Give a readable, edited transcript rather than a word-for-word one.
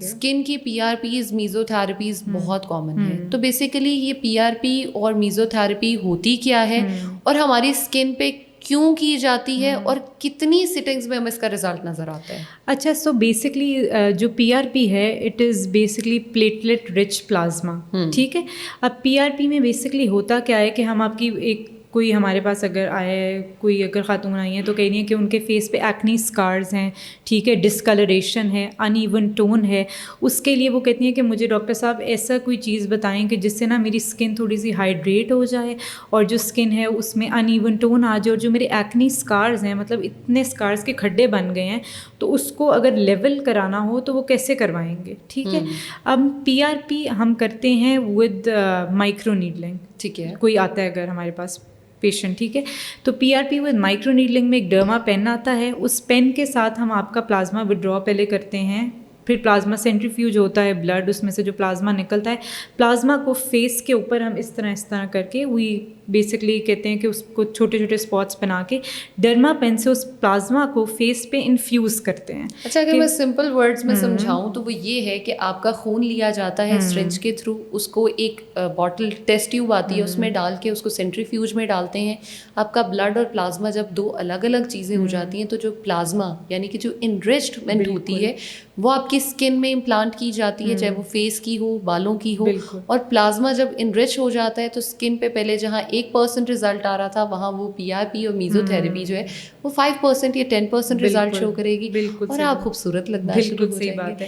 Skin کی PRPs میزوتھراپیز بہت common ہے. تو بیسیکلی یہ PRP اور میزوتھراپی ہوتی کیا ہے اور ہماری اسکن پہ کیوں کی جاتی ہے اور کتنی سٹنگز میں ہمیں اس کا رزلٹ نظر آتا ہے؟ اچھا، سو بیسکلی جو PRP ہے it is basically platelet rich plasma. ٹھیک ہے. اب PRP میں بیسکلی ہوتا کیا ہے کہ ہم آپ کی ایک کوئی ہمارے پاس اگر آیا ہے، کوئی اگر خاتون آئی ہیں تو کہہ رہی ہیں کہ ان کے فیس پہ ایکنی اسکارز ہیں، ٹھیک ہے، ڈسکلریشن ہے، ان ایون ٹون ہے. اس کے لیے وہ کہتی ہیں کہ مجھے ڈاکٹر صاحب ایسا کوئی چیز بتائیں کہ جس سے نا میری اسکن تھوڑی سی ہائیڈریٹ ہو جائے اور جو اسکن ہے اس میں ان ایون ٹون آ جائے، اور جو میرے ایکنی اسکارز ہیں، مطلب اتنے اسکارز کے کھڈے بن گئے ہیں، تو اس کو اگر لیول کرانا ہو تو وہ کیسے کروائیں گے. ٹھیک ہے. اب PRP ہم کرتے ہیں ود مائکرو نیڈلنگ. ٹھیک ہے. کوئی آتا ہے اگر ہمارے پاس پیشنٹ، ٹھیک ہے، تو PRP ود مائکرو نیڈلنگ میں ایک ڈرما پین آتا ہے. اس پین کے ساتھ ہم آپ کا پلازما ودرا پہلے کرتے ہیں، پھر پلازما سینٹریفیوج ہوتا ہے، بلڈ اس میں سے جو پلازما نکلتا ہے، پلازما کو فیس کے اوپر ہم اس طرح کر کے وی بیسکلی کہتے ہیں کہ اس کو چھوٹے چھوٹے اسپاٹس بنا کے ڈرما پین سے اس پلازما کو فیس پہ انفیوز کرتے ہیں. اچھا، اگر میں سمپل ورڈز میں سمجھاؤں تو وہ یہ ہے کہ آپ کا خون لیا جاتا ہے سرنج کے تھرو، اس کو ایک باٹل ٹیسٹ ٹیوب آتی ہے اس میں ڈال کے اس کو سینٹریفیوج میں ڈالتے ہیں. آپ کا بلڈ اور پلازما جب دو الگ الگ چیزیں ہو جاتی ہیں تو جو پلازما یعنی کہ جو انریچمنٹ ہوتی ہے وہ آپ کی اسکن میں امپلانٹ کی جاتی ہے، چاہے وہ فیس کی ہو، بالوں کی ہو. اور پلازما جب انریچ ہو جاتا ہے تو اسکن پہ پہلے جہاں 1% رزلٹ آ رہا تھا وہاں وہ PRP اور میزوتھراپی جو ہے وہ 5% یا 10% رزلٹ شو کرے گی اور آپ خوبصورت لگنا شروع ہو جائیں گے.